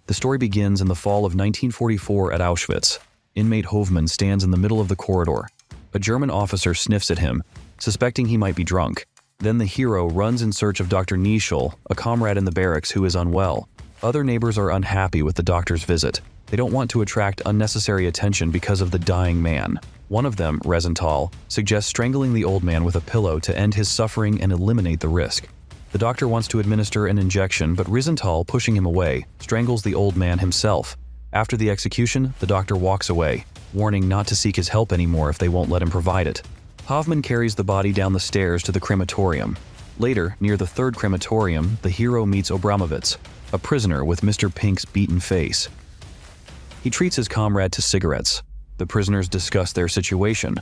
The story begins in the fall of 1944 at Auschwitz. Inmate Hoffmann stands in the middle of the corridor. A German officer sniffs at him, suspecting he might be drunk. Then the hero runs in search of Dr. Nischel, a comrade in the barracks who is unwell. Other neighbors are unhappy with the doctor's visit. They don't want to attract unnecessary attention because of the dying man. One of them, Rosenthal, suggests strangling the old man with a pillow to end his suffering and eliminate the risk. The doctor wants to administer an injection, but Rosenthal, pushing him away, strangles the old man himself. After the execution, the doctor walks away, warning not to seek his help anymore if they won't let him provide it. Hoffmann carries the body down the stairs to the crematorium. Later, near the third crematorium, the hero meets Obramovitz, a prisoner with Mr. Pink's beaten face. He treats his comrade to cigarettes. The prisoners discuss their situation.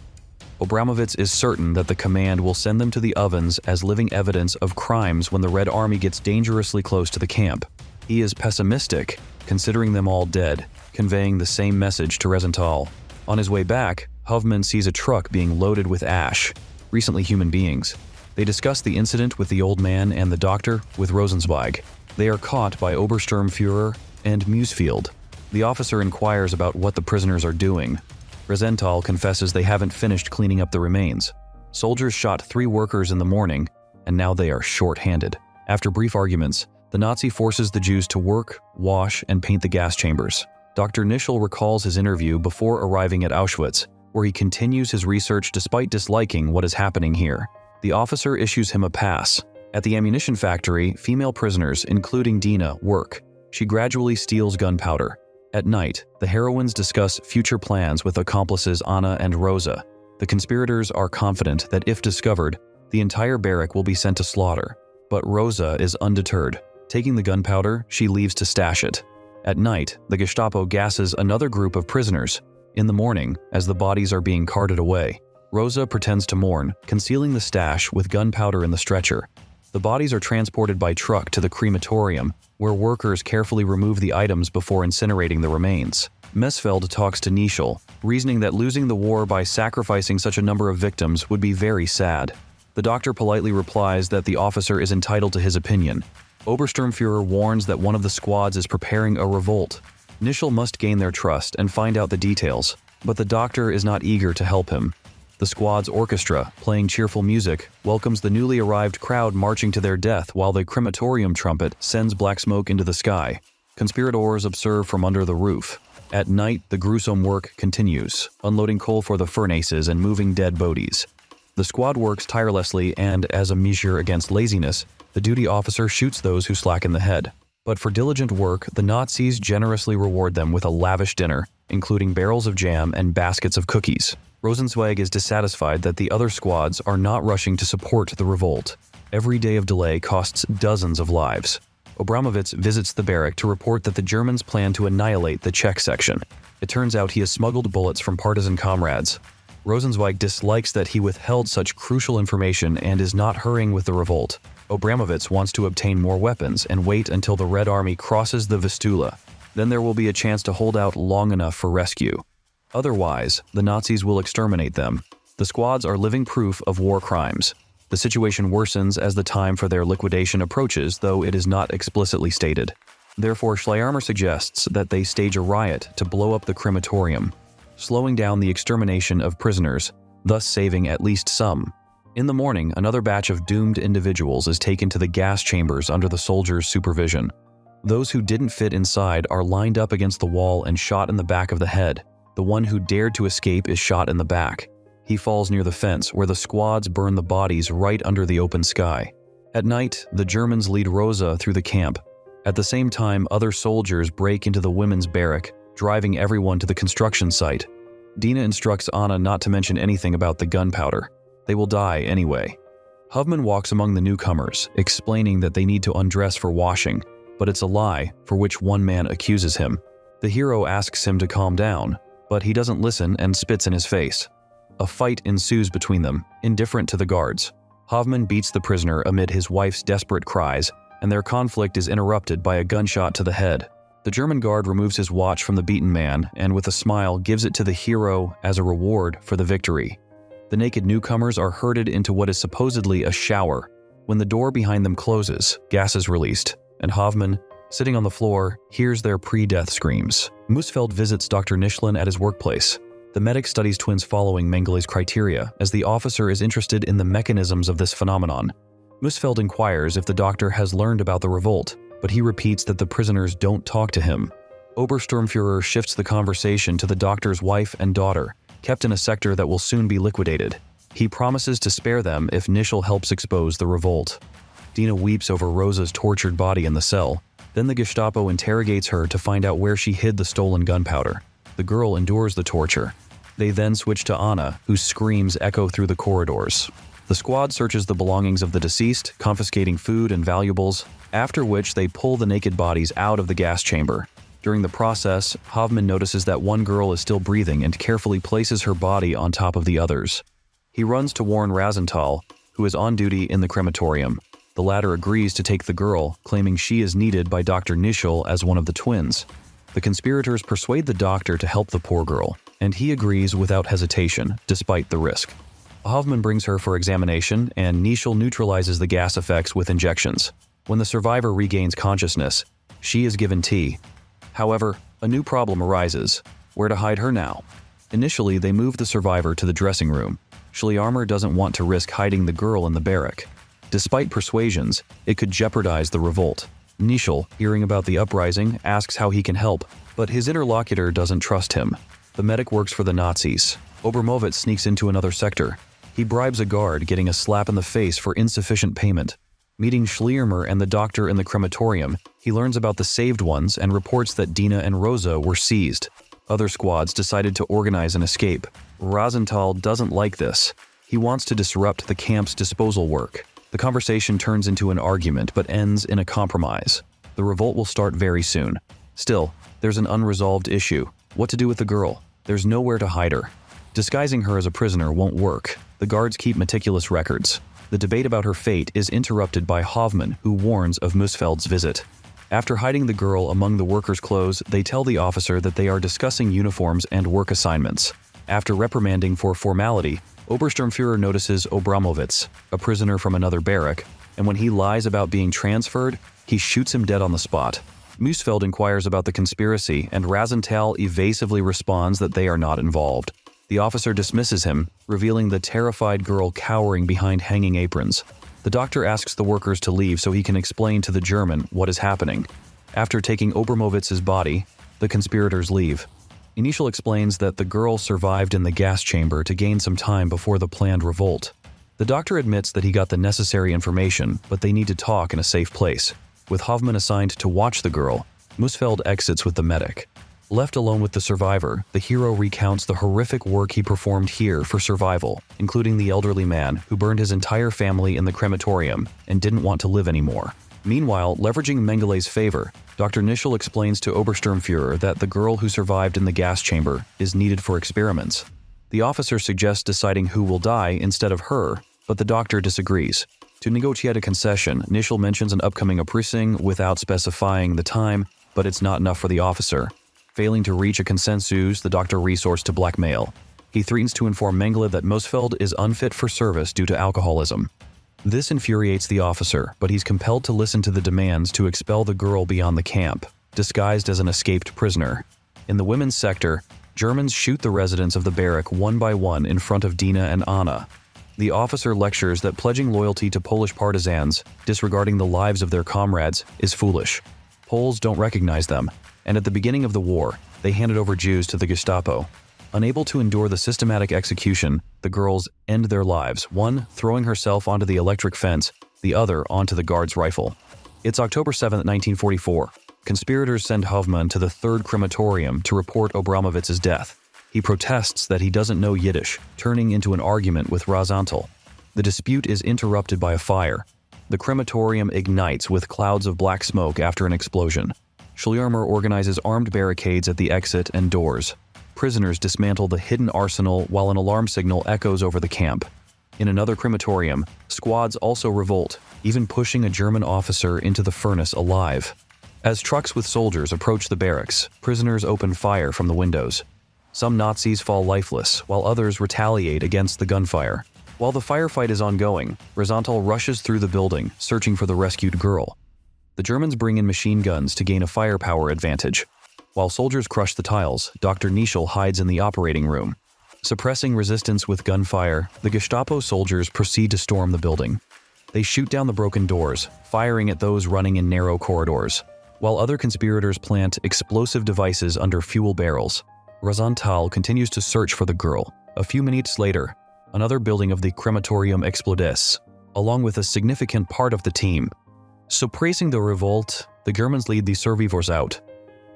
Obramovitz is certain that the command will send them to the ovens as living evidence of crimes when the Red Army gets dangerously close to the camp. He is pessimistic, considering them all dead, conveying the same message to Rosenthal. On his way back, Hoffmann sees a truck being loaded with ash, recently human beings. They discuss the incident with the old man and the doctor with Rosenzweig. They are caught by Obersturmführer and Musfield. The officer inquires about what the prisoners are doing. Rosenthal confesses they haven't finished cleaning up the remains. Soldiers shot 3 workers in the morning, and now they are short-handed. After brief arguments, the Nazi forces the Jews to work, wash, and paint the gas chambers. Dr. Nischel recalls his interview before arriving at Auschwitz, where he continues his research despite disliking what is happening here. The officer issues him a pass. At the ammunition factory, female prisoners, including Dina, work. She gradually steals gunpowder. At night, the heroines discuss future plans with accomplices Anna and Rosa. The conspirators are confident that if discovered, the entire barrack will be sent to slaughter. But Rosa is undeterred. Taking the gunpowder, she leaves to stash it. At night, the Gestapo gasses another group of prisoners. In the morning, as the bodies are being carted away, Rosa pretends to mourn, concealing the stash with gunpowder in the stretcher. The bodies are transported by truck to the crematorium, where workers carefully remove the items before incinerating the remains. Mesfeld talks to Nischel, reasoning that losing the war by sacrificing such a number of victims would be very sad. The doctor politely replies that the officer is entitled to his opinion. Obersturmführer warns that one of the squads is preparing a revolt. Nischel must gain their trust and find out the details, but the doctor is not eager to help him. The squad's orchestra, playing cheerful music, welcomes the newly arrived crowd marching to their death while the crematorium trumpet sends black smoke into the sky. Conspirators observe from under the roof. At night, the gruesome work continues, unloading coal for the furnaces and moving dead bodies. The squad works tirelessly and, as a measure against laziness, the duty officer shoots those who slacken the head. But for diligent work, the Nazis generously reward them with a lavish dinner, including barrels of jam and baskets of cookies. Rosenzweig is dissatisfied that the other squads are not rushing to support the revolt. Every day of delay costs dozens of lives. Obramovitz visits the barrack to report that the Germans plan to annihilate the Czech section. It turns out he has smuggled bullets from partisan comrades. Rosenzweig dislikes that he withheld such crucial information and is not hurrying with the revolt. Obramovitz wants to obtain more weapons and wait until the Red Army crosses the Vistula. Then there will be a chance to hold out long enough for rescue. Otherwise, the Nazis will exterminate them. The squads are living proof of war crimes. The situation worsens as the time for their liquidation approaches, though it is not explicitly stated. Therefore, Schleiermacher suggests that they stage a riot to blow up the crematorium, slowing down the extermination of prisoners, thus saving at least some. In the morning, another batch of doomed individuals is taken to the gas chambers under the soldiers' supervision. Those who didn't fit inside are lined up against the wall and shot in the back of the head. The one who dared to escape is shot in the back. He falls near the fence, where the squads burn the bodies right under the open sky. At night, the Germans lead Rosa through the camp. At the same time, other soldiers break into the women's barrack, driving everyone to the construction site. Dina instructs Anna not to mention anything about the gunpowder. They will die anyway. Hoffmann walks among the newcomers, explaining that they need to undress for washing, but it's a lie, for which one man accuses him. The hero asks him to calm down, but he doesn't listen and spits in his face. A fight ensues between them, indifferent to the guards. Hoffmann beats the prisoner amid his wife's desperate cries, and their conflict is interrupted by a gunshot to the head. The German guard removes his watch from the beaten man and with a smile gives it to the hero as a reward for the victory. The naked newcomers are herded into what is supposedly a shower. When the door behind them closes, gas is released, and Hoffmann, sitting on the floor, hears their pre-death screams. Musfeld visits Dr. Nishlin at his workplace. The medic studies twins following Mengelé's criteria, as the officer is interested in the mechanisms of this phenomenon. Musfeld inquires if the doctor has learned about the revolt, but he repeats that the prisoners don't talk to him. Obersturmführer shifts the conversation to the doctor's wife and daughter, kept in a sector that will soon be liquidated. He promises to spare them if Nischel helps expose the revolt. Dina weeps over Rosa's tortured body in the cell. Then the Gestapo interrogates her to find out where she hid the stolen gunpowder. The girl endures the torture. They then switch to Anna, whose screams echo through the corridors. The squad searches the belongings of the deceased, confiscating food and valuables, after which they pull the naked bodies out of the gas chamber. During the process, Hoffman notices that one girl is still breathing and carefully places her body on top of the others. He runs to warn Rosenthal, who is on duty in the crematorium. The latter agrees to take the girl, claiming she is needed by Dr. Nischel as one of the twins. The conspirators persuade the doctor to help the poor girl, and he agrees without hesitation, despite the risk. Hoffman brings her for examination, and Nischel neutralizes the gas effects with injections. When the survivor regains consciousness, she is given tea. However, a new problem arises: where to hide her now? Initially, they move the survivor to the dressing room. Schleiermacher doesn't want to risk hiding the girl in the barrack. Despite persuasions, it could jeopardize the revolt. Nischel, hearing about the uprising, asks how he can help, but his interlocutor doesn't trust him. The medic works for the Nazis. Obermovitz sneaks into another sector. He bribes a guard, getting a slap in the face for insufficient payment. Meeting Schleiermacher and the doctor in the crematorium, he learns about the saved ones and reports that Dina and Rosa were seized. Other squads decided to organize an escape. Rosenthal doesn't like this. He wants to disrupt the camp's disposal work. The conversation turns into an argument but ends in a compromise. The revolt will start very soon. Still, there's an unresolved issue. What to do with the girl? There's nowhere to hide her. Disguising her as a prisoner won't work. The guards keep meticulous records. The debate about her fate is interrupted by Hoffman, who warns of Musfeld's visit. After hiding the girl among the workers' clothes, they tell the officer that they are discussing uniforms and work assignments. After reprimanding for formality, Obersturmführer notices Obramovitz, a prisoner from another barrack, and when he lies about being transferred, he shoots him dead on the spot. Musfeld inquires about the conspiracy, and Rosenthal evasively responds that they are not involved. The officer dismisses him, revealing the terrified girl cowering behind hanging aprons. The doctor asks the workers to leave so he can explain to the German what is happening. After taking Obermovitz's body, the conspirators leave. Nischel explains that the girl survived in the gas chamber to gain some time before the planned revolt. The doctor admits that he got the necessary information, but they need to talk in a safe place. With Hoffman assigned to watch the girl, Musfeld exits with the medic. Left alone with the survivor, the hero recounts the horrific work he performed here for survival, including the elderly man who burned his entire family in the crematorium and didn't want to live anymore. Meanwhile, leveraging Mengelé's favor, Dr. Nischel explains to Obersturmführer that the girl who survived in the gas chamber is needed for experiments. The officer suggests deciding who will die instead of her, but the doctor disagrees. To negotiate a concession, Nischel mentions an upcoming Erpressung without specifying the time, but it's not enough for the officer. Failing to reach a consensus, the doctor resorts to blackmail. He threatens to inform Mengele that Musfeld is unfit for service due to alcoholism. This infuriates the officer, but he's compelled to listen to the demands to expel the girl beyond the camp, disguised as an escaped prisoner. In the women's sector, Germans shoot the residents of the barrack one by one in front of Dina and Anna. The officer lectures that pledging loyalty to Polish partisans, disregarding the lives of their comrades, is foolish. Poles don't recognize them, and at the beginning of the war, they handed over Jews to the Gestapo. Unable to endure the systematic execution, the girls end their lives, one throwing herself onto the electric fence, the other onto the guard's rifle. It's October 7, 1944. Conspirators send Hoffman to the 3rd crematorium to report Obramovitz's death. He protests that he doesn't know Yiddish, turning into an argument with Rosenthal. The dispute is interrupted by a fire. The crematorium ignites with clouds of black smoke after an explosion. Schleiermacher organizes armed barricades at the exit and doors. Prisoners dismantle the hidden arsenal while an alarm signal echoes over the camp. In another crematorium, squads also revolt, even pushing a German officer into the furnace alive. As trucks with soldiers approach the barracks, prisoners open fire from the windows. Some Nazis fall lifeless, while others retaliate against the gunfire. While the firefight is ongoing, Rosenthal rushes through the building, searching for the rescued girl. The Germans bring in machine guns to gain a firepower advantage. While soldiers crush the tiles, Dr. Nischel hides in the operating room. Suppressing resistance with gunfire, the Gestapo soldiers proceed to storm the building. They shoot down the broken doors, firing at those running in narrow corridors, while other conspirators plant explosive devices under fuel barrels. Rosenthal continues to search for the girl. A few minutes later, another building of the crematorium explodes, along with a significant part of the team. Suppressing the revolt, the Germans lead the survivors out.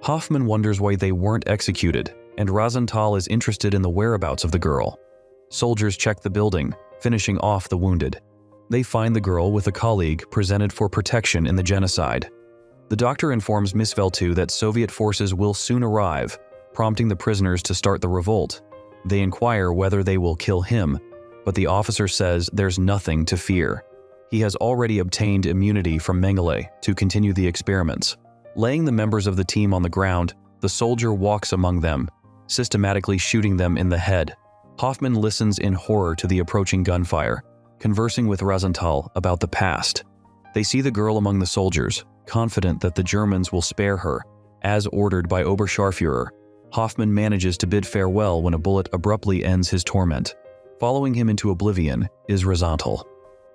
Hoffman wonders why they weren't executed, and Rosenthal is interested in the whereabouts of the girl. Soldiers check the building, finishing off the wounded. They find the girl with a colleague presented for protection in the genocide. The doctor informs Miss Veltu that Soviet forces will soon arrive, prompting the prisoners to start the revolt. They inquire whether they will kill him, but the officer says there's nothing to fear. He has already obtained immunity from Mengele to continue the experiments. Laying the members of the team on the ground, the soldier walks among them, systematically shooting them in the head. Hoffman listens in horror to the approaching gunfire, conversing with Rosenthal about the past. They see the girl among the soldiers, confident that the Germans will spare her, as ordered by Oberscharführer. Hoffman manages to bid farewell when a bullet abruptly ends his torment. Following him into oblivion is Rosenthal.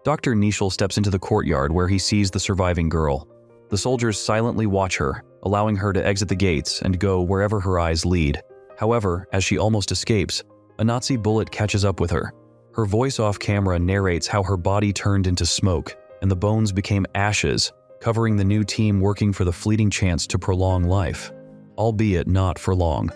Dr. Nischel steps into the courtyard where he sees the surviving girl. The soldiers silently watch her, allowing her to exit the gates and go wherever her eyes lead. However, as she almost escapes, a Nazi bullet catches up with her. Her voice off camera narrates how her body turned into smoke and the bones became ashes, covering the new team working for the fleeting chance to prolong life, albeit not for long.